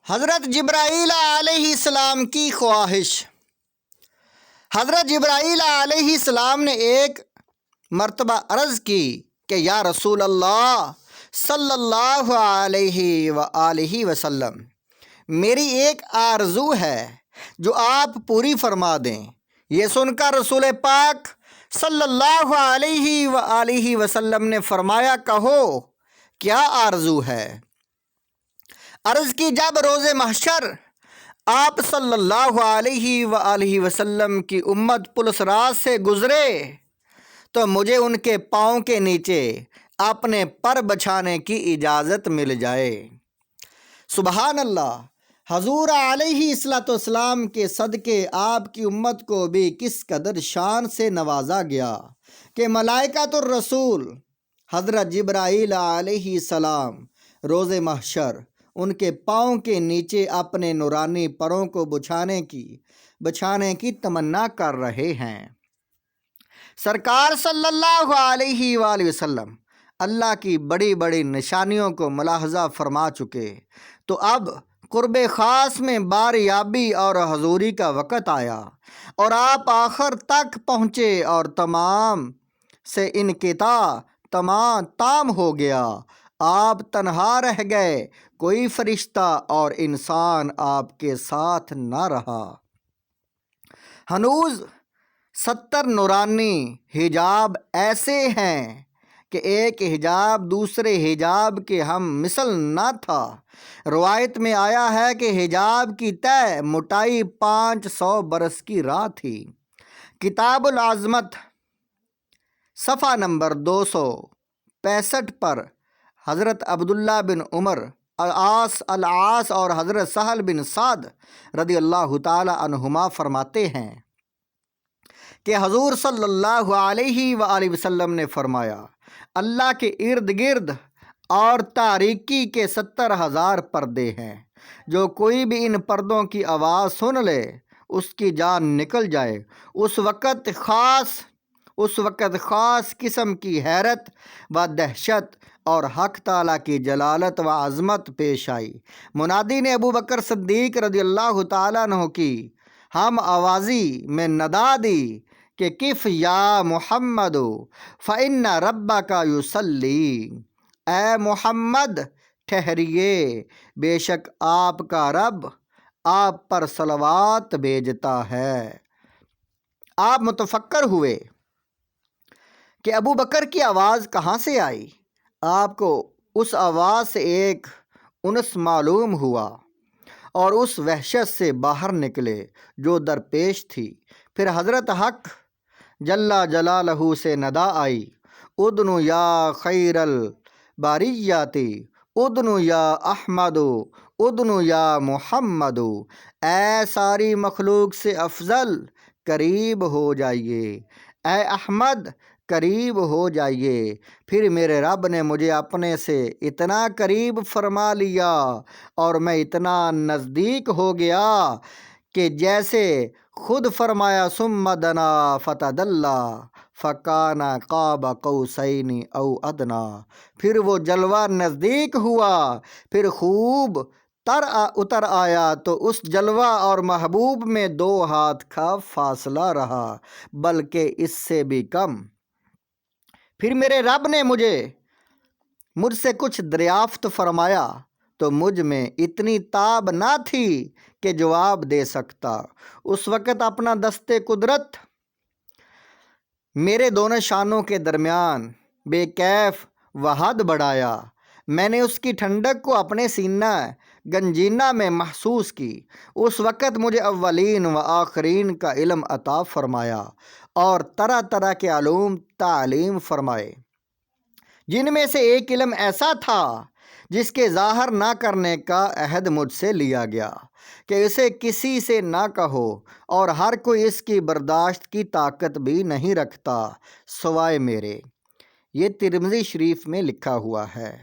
حضرت جبرائیل علیہ السلام کی خواہش۔ حضرت جبرائیل علیہ السلام نے ایک مرتبہ عرض کی کہ یا رسول اللہ صلی اللہ علیہ وآلہ وسلم، میری ایک آرزو ہے جو آپ پوری فرما دیں۔ یہ سن کر رسول پاک صلی اللہ علیہ وآلہ وسلم نے فرمایا، کہو کیا آرزو ہے؟ عرض کی، جب روز محشر آپ صلی اللہ علیہ وآلہ وسلم کی امت پلس راست سے گزرے تو مجھے ان کے پاؤں کے نیچے اپنے پر بچھانے کی اجازت مل جائے۔ سبحان اللہ! حضور علیہ السلام کے صدقے آپ کی امت کو بھی کس قدر شان سے نوازا گیا کہ ملائکۃ الرسول حضرت جبرائیل علیہ السلام روز محشر ان کے پاؤں کے نیچے اپنے نورانی پروں کو بچھانے کی تمنا کر رہے ہیں۔ سرکار صلی اللہ علیہ وآلہ وسلم اللہ کی بڑی بڑی نشانیوں کو ملاحظہ فرما چکے، تو اب قرب خاص میں باریابی اور حضوری کا وقت آیا اور آپ آخر تک پہنچے اور تمام سے انقطاع تام ہو گیا۔ آپ تنہا رہ گئے، کوئی فرشتہ اور انسان آپ کے ساتھ نہ رہا۔ ہنوز 70 نورانی حجاب ایسے ہیں کہ ایک حجاب دوسرے حجاب کے ہم مثل نہ تھا۔ روایت میں آیا ہے کہ حجاب کی طے موٹائی 500 برس کی راہ تھی۔ کتاب العظمت صفحہ نمبر 265 پر حضرت عبداللہ بن عمر العاص اور حضرت سہل بن سعد رضی اللہ تعالی عنہما فرماتے ہیں کہ حضور صلی اللہ علیہ وآلہ وسلم نے فرمایا، اللہ کے ارد گرد اور تاریکی کے 70,000 پردے ہیں، جو کوئی بھی ان پردوں کی آواز سن لے اس کی جان نکل جائے۔ اس وقت خاص قسم کی حیرت و دہشت اور حق تعالیٰ کی جلالت و عظمت پیش آئی۔ منادی نے ابو بکر صدیق رضی اللہ تعالیٰ عنہ کی ہم آوازی میں ندا دی کہ کف یا محمد فإن ربک یصلی، اے محمد ٹھہریے، بے شک آپ کا رب آپ پر صلوات بھیجتا ہے۔ آپ متفکر ہوئے کہ ابو بکر کی آواز کہاں سے آئی۔ آپ کو اس آواز سے ایک انس معلوم ہوا اور اس وحشت سے باہر نکلے جو درپیش تھی۔ پھر حضرت حق جل جلالہ سے ندا آئی، ادنو یا خیر البریات، ادنو یا احمد، ادنو یا محمد، اے ساری مخلوق سے افضل قریب ہو جائیے، اے احمد قریب ہو جائیے۔ پھر میرے رب نے مجھے اپنے سے اتنا قریب فرما لیا اور میں اتنا نزدیک ہو گیا کہ جیسے خود فرمایا، ثم دنا فتدلی فکان قاب قوسین او ادنی، پھر وہ جلوہ نزدیک ہوا، پھر خوب اتر آیا تو اس جلوہ اور محبوب میں 2 ہاتھ کا فاصلہ رہا، بلکہ اس سے بھی کم۔ پھر میرے رب نے مجھ سے کچھ دریافت فرمایا تو مجھ میں اتنی تاب نہ تھی کہ جواب دے سکتا۔ اس وقت اپنا دست قدرت میرے دونوں شانوں کے درمیان بے کیف و حد بڑھایا، میں نے اس کی ٹھنڈک کو اپنے سینہ گنجینہ میں محسوس کی۔ اس وقت مجھے اولین و آخرین کا علم عطا فرمایا اور طرح طرح کے علوم تعلیم فرمائے، جن میں سے ایک علم ایسا تھا جس کے ظاہر نہ کرنے کا عہد مجھ سے لیا گیا کہ اسے کسی سے نہ کہو، اور ہر کوئی اس کی برداشت کی طاقت بھی نہیں رکھتا سوائے میرے۔ یہ ترمذی شریف میں لکھا ہوا ہے۔